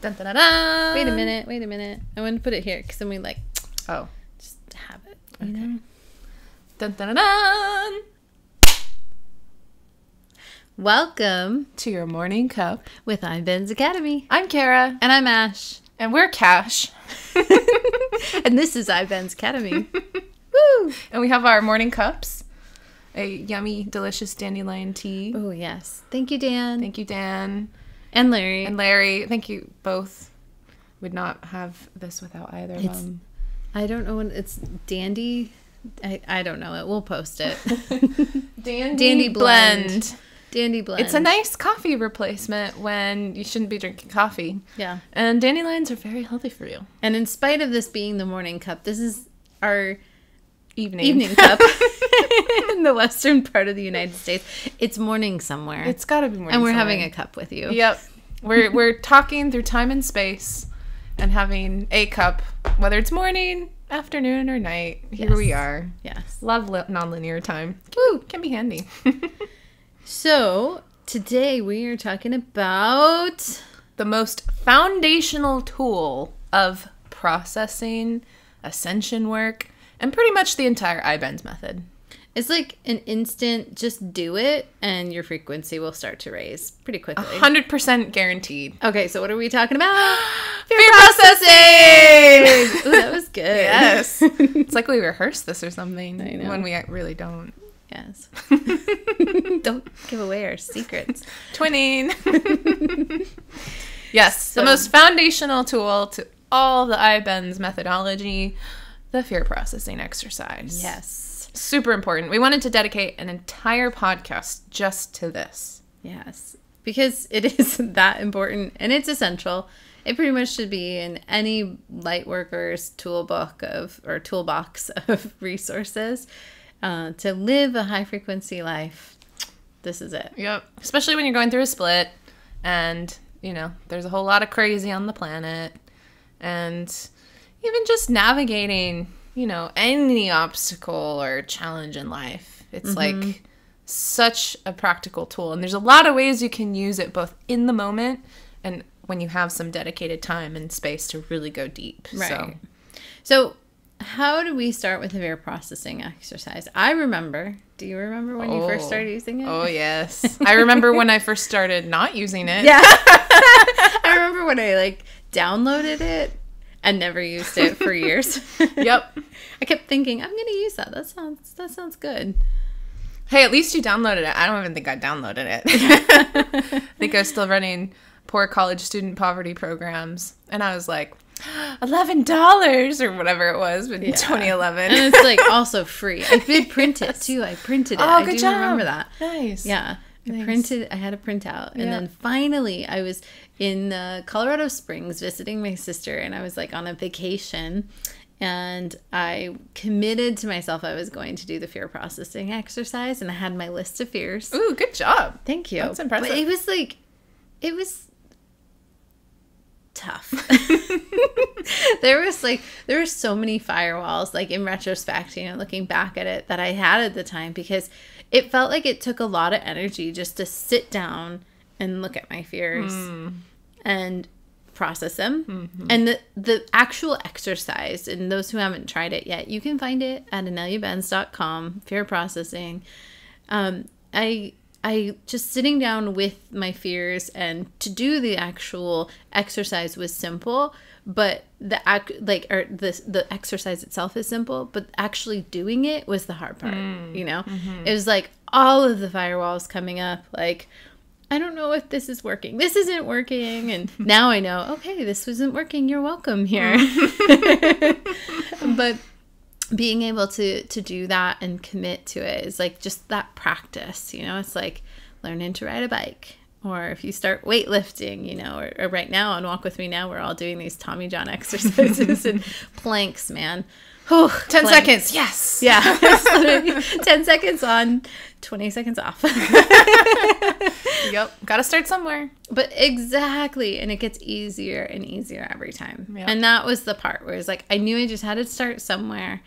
Dun, dun, dun, dun. Wait a minute. I want to put it here because then we just have it, you know? Dun, dun, dun, dun. Welcome To your morning cup with iBenz Academy. I'm Kara. And I'm Ash. And we're Kash. And this is iBenz Academy. Woo! And we have our morning cups. A yummy, delicious dandelion tea. Oh, yes. Thank you, Dan. Thank you, Dan. And Larry. And Larry. Thank you both. Would not have this without either of them. I don't know when it's Dandy. I don't know it. We'll post it. Dandy Blend. Dandy Blend. It's a nice coffee replacement when you shouldn't be drinking coffee. Yeah. And dandelions are very healthy for you. And in spite of this being the morning cup, this is our Evening cup in the western part of the United States. It's morning somewhere. It's got to be morning and we're somewhere. having a cup with you. Yep. We're talking through time and space and having a cup, whether it's morning, afternoon, or night. Here we are. Yes. Love nonlinear time. Woo! Can be handy. So, today we are talking about The most foundational tool of processing, ascension work, and pretty much the entire iBenz method. it's like an instant, just do it, and your frequency will start to raise pretty quickly. 100% guaranteed. Okay, so what are we talking about? Fear processing! Ooh, that was good. Yes. It's like we rehearsed this or something. I know. When we really don't. Yes. Don't give away our secrets. Twinning. Yes, the most foundational tool to all the iBenz methodology, the fear processing exercise. Yes. Super important. We wanted to dedicate an entire podcast just to this. Yes. Because it is that important and it's essential. It pretty much should be in any light worker's toolbox of resources to live a high frequency life. This is it. Yep. Especially when you're going through a split and, there's a whole lot of crazy on the planet. And even just navigating, any obstacle or challenge in life. It's like such a practical tool. And there's a lot of ways you can use it both in the moment and when you have some dedicated time and space to really go deep. Right. So how do we start with the fear processing exercise? I remember. Do you remember when you first started using it? Oh, yes. I remember when I first started not using it. Yeah. I remember when I downloaded it and never used it for years. Yep. I kept thinking, I'm going to use that. That sounds good. Hey, at least you downloaded it. I don't even think I downloaded it. I think I was still running poor college student poverty programs. And I was like, $11 or whatever it was in 2011. And it's also free. I did print it too. I printed it. Oh, good job. Remember that. Nice. Yeah. Nice. I had a printout. And then finally I was in Colorado Springs visiting my sister and I was on a vacation and I committed to myself I was going to do the fear processing exercise and I had my list of fears. Ooh, good job. Thank you. That's impressive. But it was tough. there were so many firewalls in retrospect, looking back at it that I had at the time because it felt like it took a lot of energy just to sit down and look at my fears and process them. And the actual exercise, and those who haven't tried it yet, you can find it at ineliabenz.com, fear processing. I just sitting down with my fears and to do the actual exercise was simple, but the exercise itself is simple, but actually doing it was the hard part. It was all of the firewalls coming up, I don't know if this is working. This isn't working. And now I know, okay, this wasn't working. You're welcome here. But being able to do that and commit to it is just that practice, it's like learning to ride a bike, or if you start weightlifting, or right now on Walk With Me Now, we're all doing these Tommy John exercises and planks, man. 10 seconds. Yes. Yeah. 10 seconds on, 20 seconds off. Yep. Got to start somewhere. But exactly. And it gets easier and easier every time. Yep. And that was the part where it's I knew I just had to start somewhere.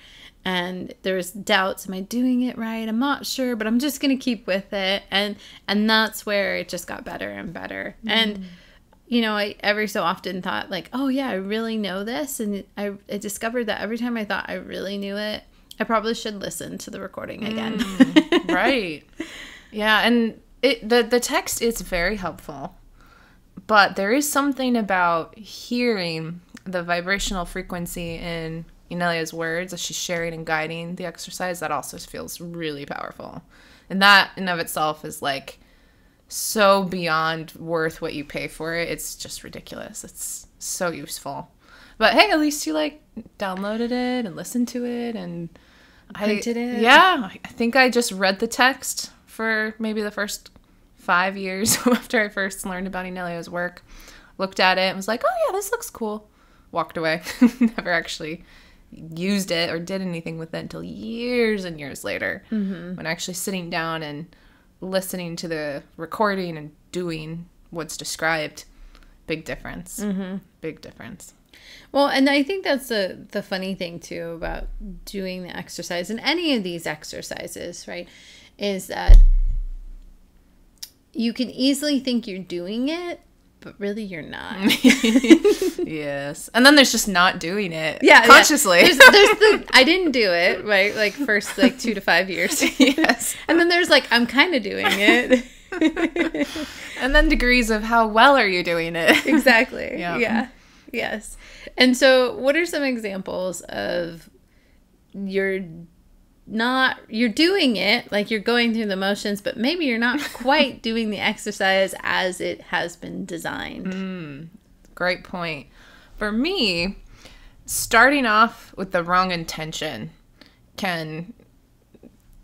And there was doubts. Am I doing it right? I'm not sure, but I'm just going to keep with it. And that's where it just got better and better. And, I every so often thought like, oh yeah, I really know this. And I discovered that every time I thought I really knew it, I probably should listen to the recording again. Right. Yeah. And the text is very helpful, but there is something about hearing the vibrational frequency in Inelia's words as she's sharing and guiding the exercise that also feels really powerful. And that in of itself is like so beyond worth what you pay for it. It's just ridiculous. It's so useful. But hey, at least you like downloaded it and listened to it and printed it. Yeah, I think I just read the text for maybe the first 5 years after I first learned about Inelia's work. Looked at it and was like, oh yeah, this looks cool. Walked away. Never actually used it or did anything with it until years and years later, when actually sitting down and listening to the recording and doing what's described. Big difference. Big difference. Well, and I think that's the funny thing too about doing the exercise and any of these exercises, right, is that you can easily think you're doing it, but really you're not. Yes. And then there's just not doing it Yeah. consciously. There's the I didn't do it, right? Like first 2 to 5 years. Yes. And then there's like I'm kind of doing it. And then degrees of how well are you doing it? Exactly. Yeah. Yeah. Yes. And so what are some examples of you're doing it, like you're going through the motions, but maybe you're not quite doing the exercise as it has been designed? Great point. For me, starting off with the wrong intention can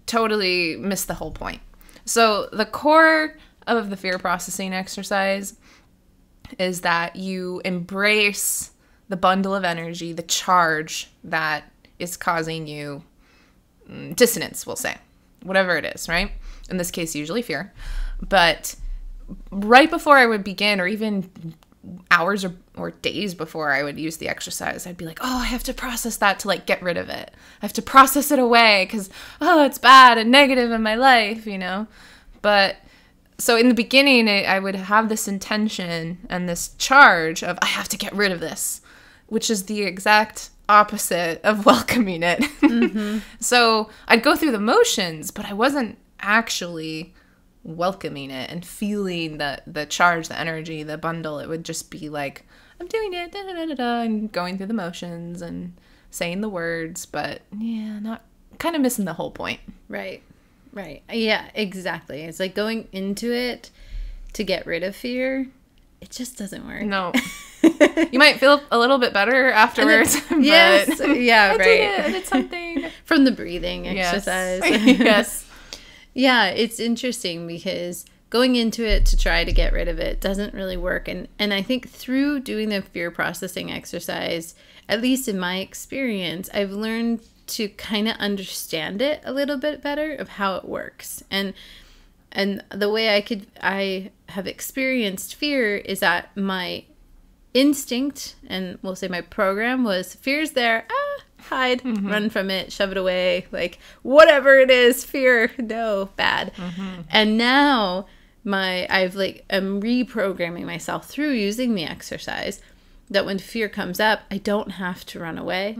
totally miss the whole point. So the core of the fear processing exercise is that you embrace the bundle of energy, the charge that is causing you dissonance, we'll say. Whatever it is, right? In this case, usually fear. But right before I would begin, or even hours or days before I would use the exercise, I'd be like, oh, I have to process that to like get rid of it. I have to process it away because, oh, it's bad and negative in my life, But so in the beginning, I would have this intention and this charge of I have to get rid of this, which is the exact opposite of welcoming it. So I'd go through the motions, but I wasn't actually welcoming it and feeling the charge, the energy, the bundle. It would just be like, I'm doing it, da, da, da, da, da, and going through the motions and saying the words, but yeah, not kind of missing the whole point. Right. Yeah, exactly. It's like going into it to get rid of fear. It just doesn't work. No. You might feel a little bit better afterwards. But yes. Yeah, right. I did something. From the breathing exercise. Yes. Yeah, it's interesting because going into it to try to get rid of it doesn't really work. And I think through doing the fear processing exercise, at least in my experience, I've learned to kind of understand it a little bit better of how it works. And the way I have experienced fear is that my instinct, and we'll say my program, was fear's there, hide, run from it, shove it away, like whatever it is, fear, no, bad. And now I'm reprogramming myself through using the exercise that when fear comes up, I don't have to run away.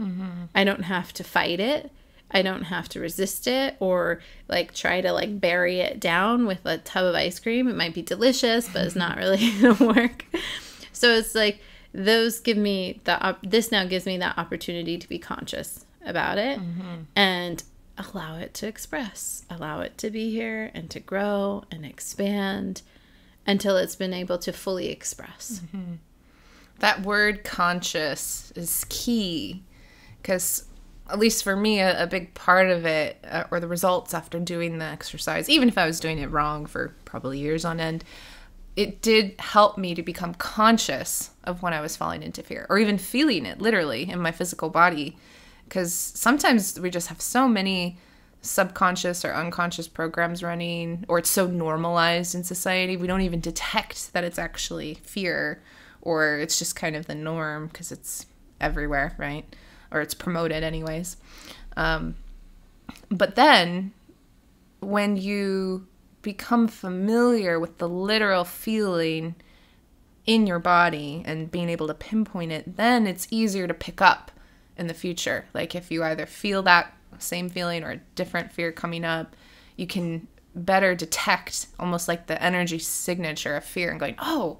I don't have to fight it. I don't have to resist it or like try to like bury it down with a tub of ice cream. It might be delicious, but it's not really going to work. So it's like this now gives me that opportunity to be conscious about it and allow it to express, allow it to be here and to grow and expand until it's been able to fully express. That word conscious is key because, at least for me, a big part of it, or the results after doing the exercise, even if I was doing it wrong for probably years on end, it did help me to become conscious of when I was falling into fear, or even feeling it literally in my physical body. Because sometimes we just have so many subconscious or unconscious programs running, or it's so normalized in society, we don't even detect that it's actually fear, or it's just kind of the norm because it's everywhere, right? Or it's promoted anyways. But then when you become familiar with the literal feeling in your body and being able to pinpoint it, then it's easier to pick up in the future. Like if you either feel that same feeling or a different fear coming up, you can better detect almost like the energy signature of fear and going, oh,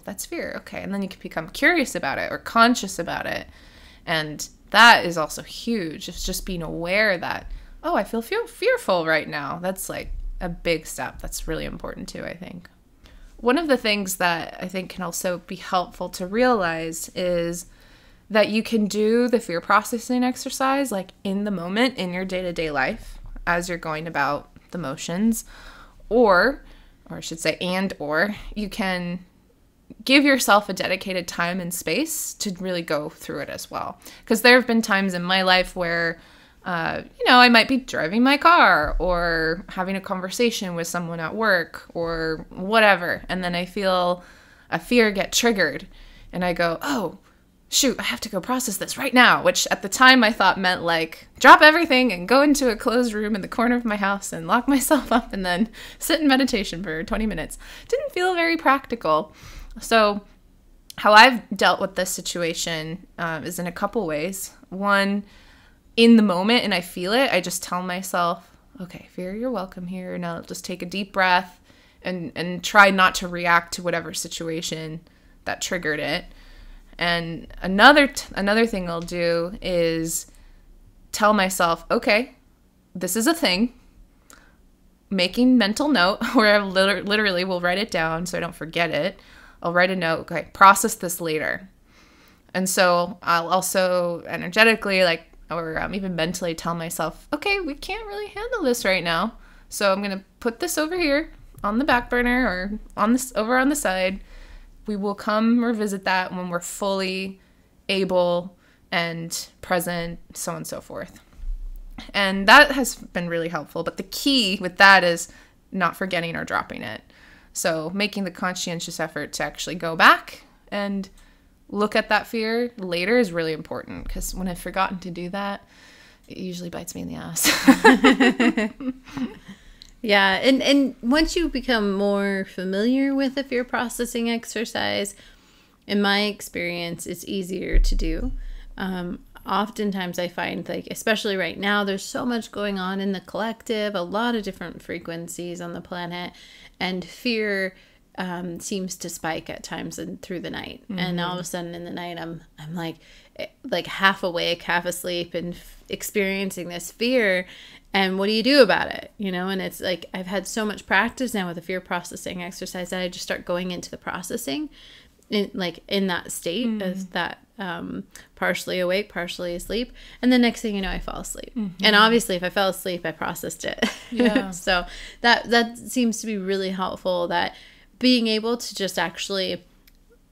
that's fear. Okay. And then you can become curious about it or conscious about it. And that is also huge. It's just being aware that, oh, I feel fearful right now. That's like a big step. That's really important too, I think. One of the things that I think can also be helpful to realize is that you can do the fear processing exercise like in the moment in your day-to-day life as you're going about the motions, or I should say, or you can give yourself a dedicated time and space to really go through it as well. Because there have been times in my life where, I might be driving my car or having a conversation with someone at work or whatever, and then I feel a fear get triggered, and I go, oh, shoot, I have to go process this right now, which at the time I thought meant like drop everything and go into a closed room in the corner of my house and lock myself up and then sit in meditation for 20 minutes. Didn't feel very practical. So how I've dealt with this situation is in a couple ways. One, in the moment and I feel it, I just tell myself, okay, fear, you're welcome here. Now just take a deep breath and try not to react to whatever situation that triggered it. And another thing I'll do is tell myself, okay, this is a thing. Making mental note where I literally will write it down so I don't forget it. I'll write a note, okay, process this later. And so I'll also energetically or even mentally tell myself, okay, we can't really handle this right now. So I'm going to put this over here on the back burner or over on the side. We will come revisit that when we're fully able and present, so on and so forth. And that has been really helpful. But the key with that is not forgetting or dropping it. So making the conscientious effort to actually go back and look at that fear later is really important, because when I've forgotten to do that, it usually bites me in the ass. Yeah, and once you become more familiar with the fear processing exercise, in my experience, it's easier to do. Oftentimes I find, especially right now, there's so much going on in the collective, a lot of different frequencies on the planet, and fear seems to spike at times and through the night. Mm-hmm. And all of a sudden in the night, I'm like half awake, half asleep, and experiencing this fear. And what do you do about it? And it's like, I've had so much practice now with the fear processing exercise that I just start going into the processing in that state of that partially awake, partially asleep. And the next thing you know, I fall asleep. Mm-hmm. And obviously if I fell asleep, I processed it. Yeah. So that seems to be really helpful, that being able to just actually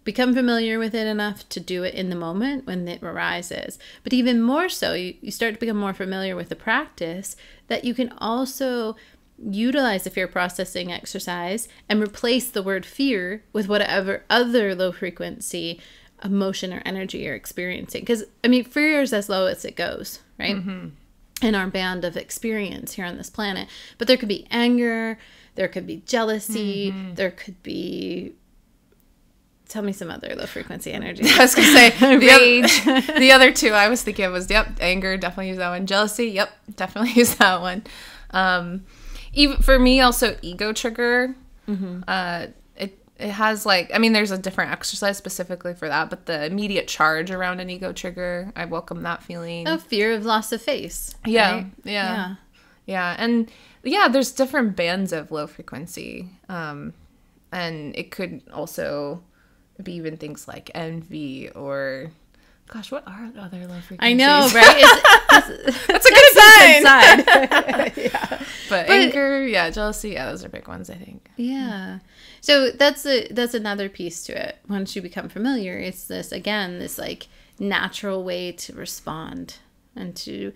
become familiar with it enough to do it in the moment when it arises. But even more so, you start to become more familiar with the practice, that you can also utilize the fear processing exercise and replace the word fear with whatever other low frequency emotion or energy you're experiencing. Because, fear is as low as it goes, right? Mm-hmm. In our band of experience here on this planet. But there could be anger, there could be jealousy, mm-hmm. there could be... Tell me some other low frequency energy. I was going to say, rage. The other two I was thinking was, anger, definitely use that one. Jealousy, definitely use that one. Even for me, also ego trigger. Mm-hmm. It has there's a different exercise specifically for that, but the immediate charge around an ego trigger, I welcome that feeling. A fear of loss of face. Yeah, right? yeah. And there's different bands of low frequency. And it could also be even things like envy or, gosh, what are other low frequencies? I know, right? That's a good sign. Yeah. But anger, jealousy, those are big ones, I think. Yeah. So that's another piece to it. Once you become familiar, it's this natural way to respond and to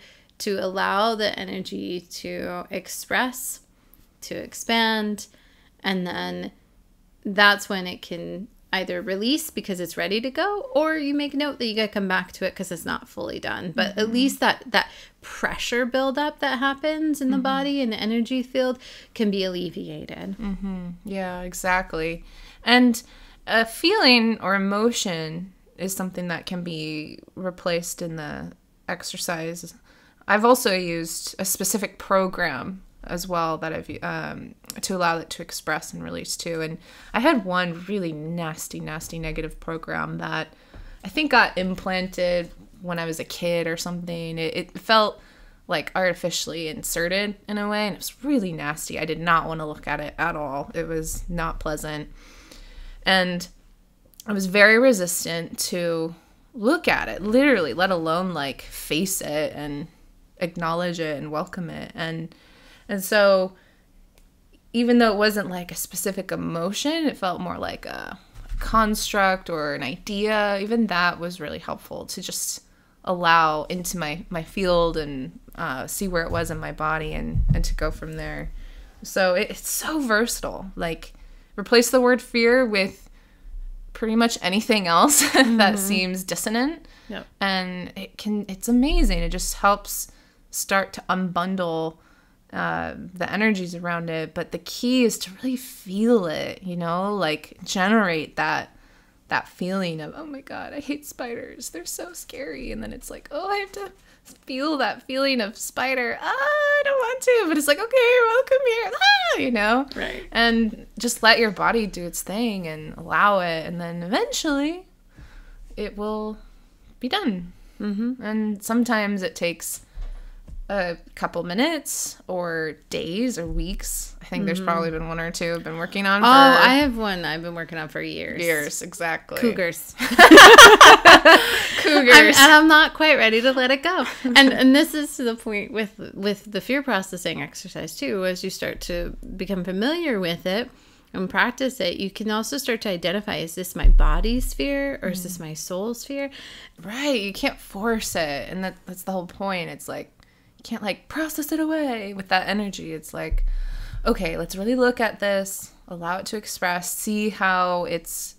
allow the energy to express, to expand, and then that's when it can either release because it's ready to go, or you make note that you gotta come back to it because it's not fully done. But mm-hmm. at least that pressure buildup that happens in the mm-hmm. body and the energy field can be alleviated. Mm-hmm. Yeah, exactly. And a feeling or emotion is something that can be replaced in the exercise. I've also used a specific program as well that I've to allow it to express and release too. And I had one really nasty negative program that I think got implanted when I was a kid or something. It felt like artificially inserted in a way, and it was really nasty. I did not want to look at it at all. It was not pleasant. And I was very resistant to look at it, literally, let alone like face it and acknowledge it and welcome it. And so even though it wasn't like a specific emotion, it felt more like a construct or an idea. Even that was really helpful to just allow into my field and see where it was in my body and to go from there. So it's so versatile. Like, replace the word fear with pretty much anything else that seems dissonant. Yep. And it's amazing. It just helps start to unbundle the energies around it. But the key is to really feel it, you know, like generate that feeling of, oh my God, I hate spiders. They're so scary. And then it's like, oh, I have to feel that feeling of spider. I don't want to. But it's like, okay, you're welcome here. You know? Right. And just let your body do its thing and allow it. And then eventually it will be done. Mm-hmm. And sometimes it takes a couple minutes or days or weeks. I think there's probably been one or two I've been working on. I have one I've been working on for years. Years, exactly. Cougars. Cougars. And I'm not quite ready to let it go. And this is to the point with the fear processing exercise too. As you start to become familiar with it and practice it, you can also start to identify, is this my body's fear or is this my soul's fear? Right. You can't force it. And that's the whole point. It's like, can't like process it away with that energy. It's like, okay, let's really look at this, allow it to express, see how its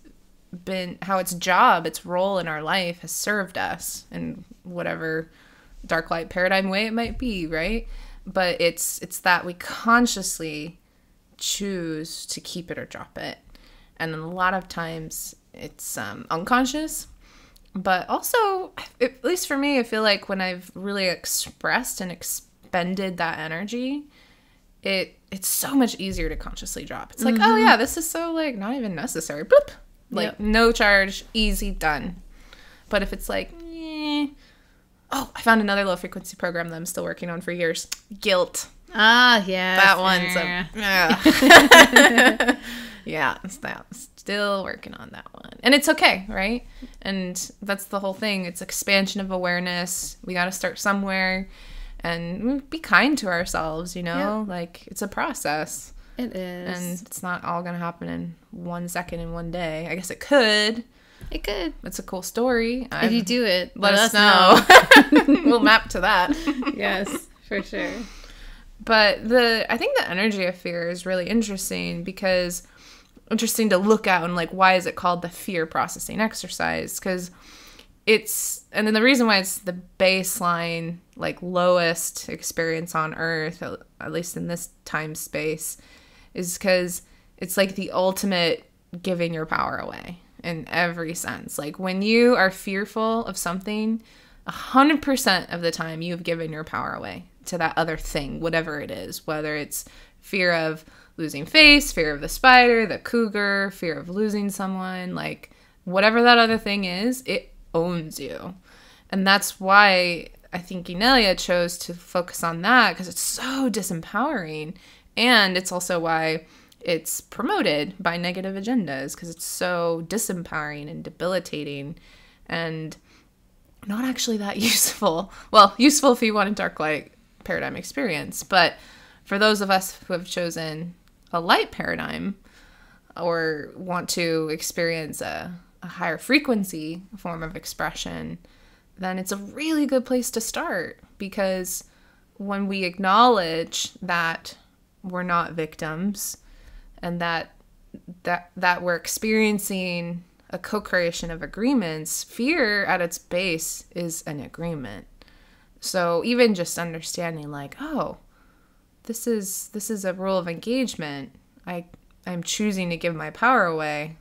job, its role in our life has served us in whatever dark light paradigm way it might be, right? But it's that we consciously choose to keep it or drop it. And a lot of times it's unconscious. But also, at least for me, I feel like when I've really expressed and expended that energy, it's so much easier to consciously drop. It's like, oh yeah, this is so like not even necessary. Boop. Like no charge, easy, done. But if it's like, oh, I found another low frequency program that I'm still working on for years. Guilt. Ah, yeah. That one's yeah, still working on that one. And it's okay, right? And that's the whole thing. It's expansion of awareness. We got to start somewhere and be kind to ourselves, you know? Yep. Like, it's a process. It is. And it's not all going to happen in 1 second in one day. I guess it could. It could. It's a cool story. If you do it, let us know. We'll map to that. Yes, for sure. But I think the energy of fear is really interesting because interesting to look at and like, why is it called the fear processing exercise? Because and then the reason why it's the baseline, like lowest experience on earth, at least in this time space, is because it's like the ultimate giving your power away in every sense. Like when you are fearful of something, 100% of the time you've given your power away to that other thing, whatever it is, whether it's fear of losing face, fear of the spider, the cougar, fear of losing someone, like whatever that other thing is, it owns you. And that's why I think Inelia chose to focus on that, because it's so disempowering. And it's also why it's promoted by negative agendas, because it's so disempowering and debilitating and not actually that useful. Well, useful if you want a dark light paradigm experience, but for those of us who have chosen a light paradigm or want to experience a higher frequency form of expression, then it's a really good place to start, because when we acknowledge that we're not victims and that we're experiencing a co-creation of agreements, fear at its base is an agreement. So even just understanding like, oh, this is a rule of engagement. I'm choosing to give my power away.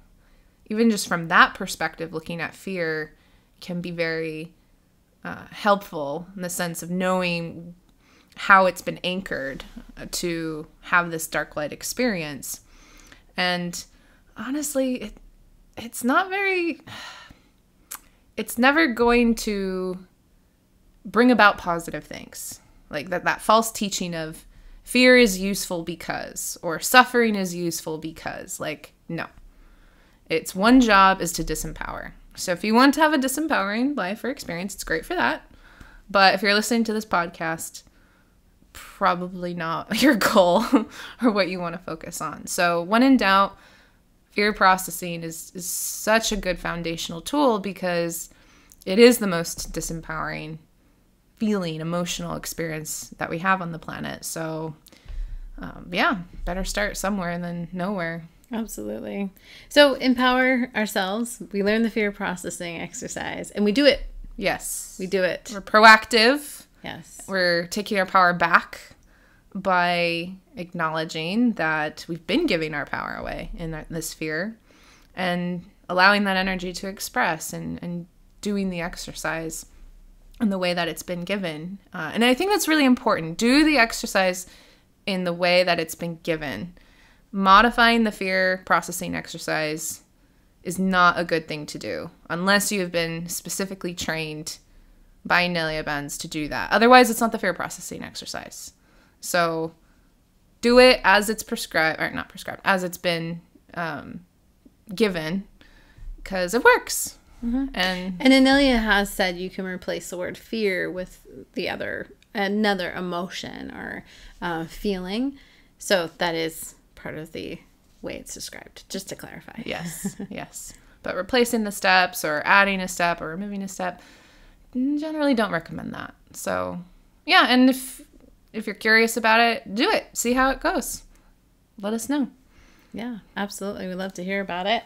even just from that perspective, looking at fear can be very helpful in the sense of knowing how it's been anchored to have this dark light experience. And honestly, it's never going to bring about positive things. Like that false teaching of fear is useful because, or suffering is useful because, like, no. Its one job is to disempower. So if you want to have a disempowering life or experience, it's great for that. But if you're listening to this podcast, probably not your goal or what you want to focus on. So when in doubt, fear processing is such a good foundational tool because it is the most disempowering feeling, emotional experience that we have on the planet. So better start somewhere than nowhere. Absolutely. So empower ourselves. We learn the fear processing exercise and we do it. Yes. We do it. We're proactive. Yes. We're taking our power back by acknowledging that we've been giving our power away in this fear and allowing that energy to express and doing the exercise in the way that it's been given. And I think that's really important. Do the exercise in the way that it's been given. Modifying the fear processing exercise is not a good thing to do unless you have been specifically trained by Inelia Benz to do that. Otherwise, it's not the fear processing exercise. So do it as it's prescribed, or not prescribed, as it's been given, because it works. Mm-hmm. And Inelia has said you can replace the word fear with another emotion or feeling. So that is part of the way it's described, just to clarify. Yes, yes. But replacing the steps or adding a step or removing a step, generally don't recommend that. So yeah, and if you're curious about it, do it. See how it goes. Let us know. Yeah, absolutely. We'd love to hear about it.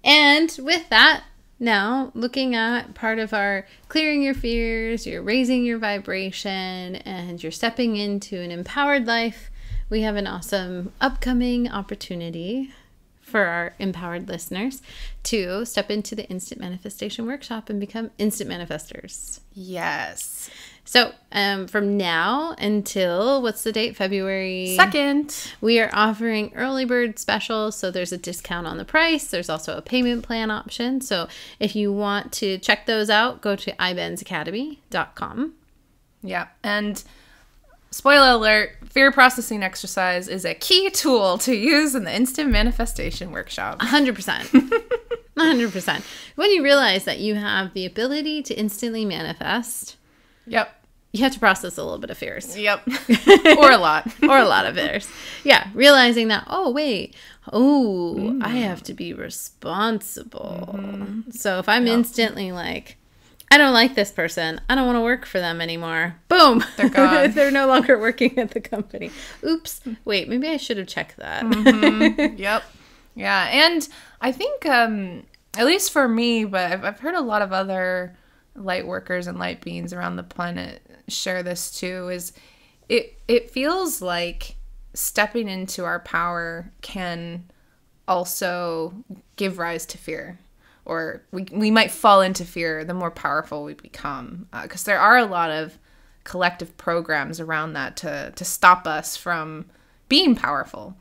And with that, now looking at part of our clearing your fears, you're raising your vibration, and you're stepping into an empowered life, we have an awesome upcoming opportunity for our empowered listeners to step into the Instant Manifestation Workshop and become instant manifestors. Yes. So from now until, what's the date? February 2nd. We are offering early bird specials. So there's a discount on the price. There's also a payment plan option. So if you want to check those out, go to iBenzAcademy.com. Yeah. And spoiler alert, fear processing exercise is a key tool to use in the Instant Manifestation Workshop. 100%. 100%. When you realize that you have the ability to instantly manifest, yep, you have to process a little bit of fears. Yep. Or a lot. Or a lot of fears. Yeah. Realizing that, I have to be responsible. Mm-hmm. So if I'm instantly like, I don't like this person, I don't want to work for them anymore. Boom. They're gone. They're no longer working at the company. Oops. Wait, maybe I should have checked that. Mm-hmm. Yep. Yeah. And I think, at least for me, but I've heard a lot of other light workers and light beings around the planet share this too, is it feels like stepping into our power can also give rise to fear. Or we might fall into fear the more powerful we become. Because there are a lot of collective programs around that to stop us from being powerful.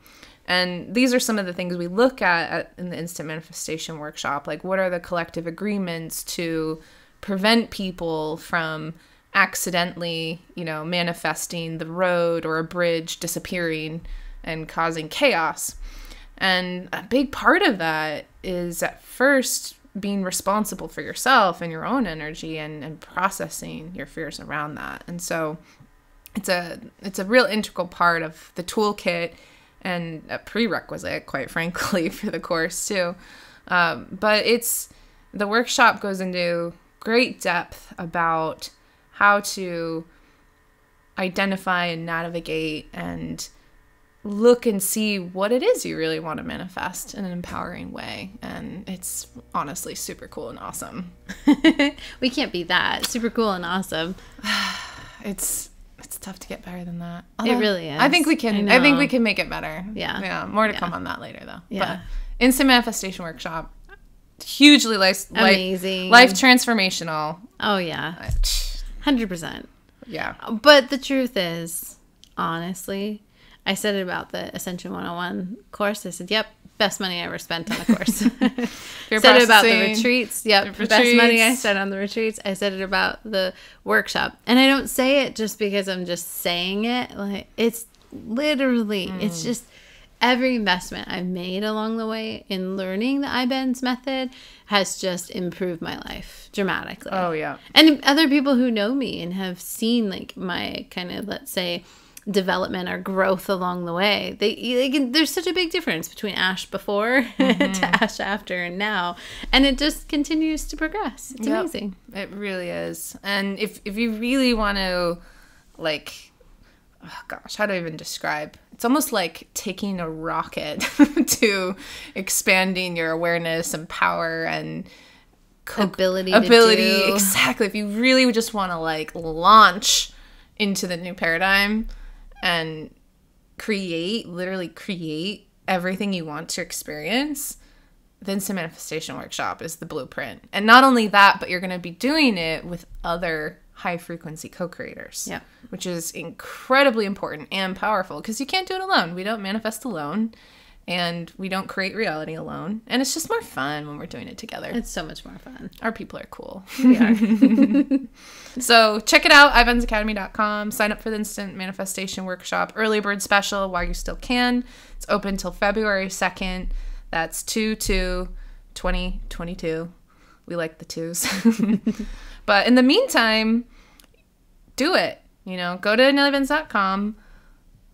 And these are some of the things we look at in the Instant Manifestation Workshop. Like, what are the collective agreements to prevent people from accidentally, manifesting the road or a bridge disappearing and causing chaos? And a big part of that is at first being responsible for yourself and your own energy and processing your fears around that. And so it's a real integral part of the toolkit and a prerequisite, quite frankly, for the course too. But the workshop goes into great depth about how to identify and navigate and look and see what it is you really want to manifest in an empowering way. And it's honestly super cool and awesome. We can't beat that. Super cool and awesome. It's tough to get better than that. It really is. I think we can make it better. Yeah. More to come on that later though. Yeah. But Instant Manifestation Workshop, hugely Amazing. life transformational. Oh, yeah. 100%. Yeah. But the truth is, honestly, I said it about the Ascension 101 course. I said, yep, best money I ever spent on a course. Said it about the retreats. Yep, best money I spent on the retreats. I said it about the workshop. And I don't say it just because I'm just saying it. Like, it's literally, it's just every investment I've made along the way in learning the iBenz method has just improved my life dramatically. Oh, yeah. And other people who know me and have seen like my kind of, let's say, development or growth along the way, there's such a big difference between Ash before to Ash after and now, and it just continues to progress. It's amazing. It really is. And if you really want to, like, oh gosh, how do I even describe? It's almost like taking a rocket to expanding your awareness and power and ability. Exactly. If you really just want to like launch into the new paradigm and literally create everything you want to experience, the Instant Manifestation Workshop is the blueprint. And not only that, but you're going to be doing it with other high-frequency co-creators, which is incredibly important and powerful because you can't do it alone. We don't manifest alone, and we don't create reality alone. And it's just more fun when we're doing it together. It's so much more fun. Our people are cool. We are. So check it out, iBenzAcademy.com. Sign up for the Instant Manifestation Workshop Early Bird Special while you still can. It's open till February 2nd. That's 2/2/2022. We like the twos. But in the meantime, do it. You know, go to ineliabenz.com,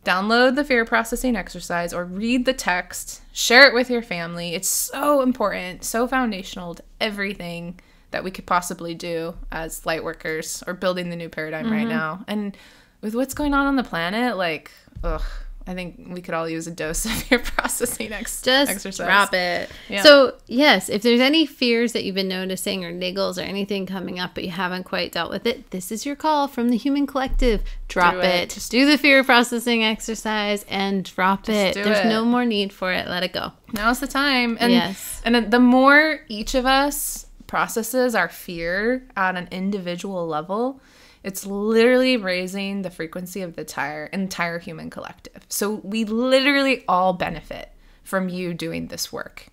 download the fear processing exercise or read the text, share it with your family. It's so important, so foundational to everything that we could possibly do as light workers or building the new paradigm right now. And with what's going on the planet, like, I think we could all use a dose of fear processing exercise. Just drop it. Yeah. So, yes, if there's any fears that you've been noticing or niggles or anything coming up but you haven't quite dealt with it, this is your call from the Human Collective. Drop it. Just do the fear processing exercise and drop it. There's no more need for it. Let it go. Now's the time. And, and the more each of us processes our fear on an individual level, it's literally raising the frequency of the entire human collective. So we literally all benefit from you doing this work.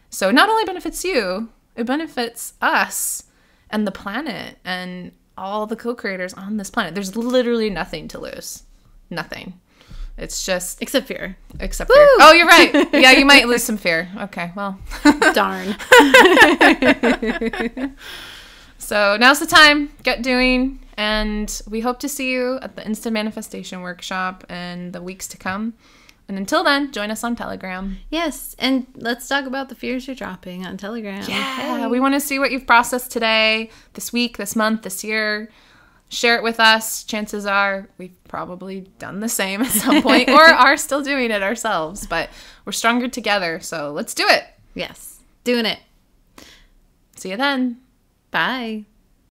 So it not only benefits you, it benefits us and the planet and all the co-creators on this planet. There's literally nothing to lose. Nothing. It's just... Except fear. Except fear. Oh, you're right. Yeah, you might lose some fear. Okay, well. Darn. So now's the time. Get doing. And we hope to see you at the Instant Manifestation Workshop in the weeks to come. And until then, join us on Telegram. Yes, and let's talk about the fears you're dropping on Telegram. Yeah, we want to see what you've processed today, this week, this month, this year. Share it with us. Chances are we've probably done the same at some point or are still doing it ourselves. But we're stronger together, so let's do it. Yes, doing it. See you then. Bye.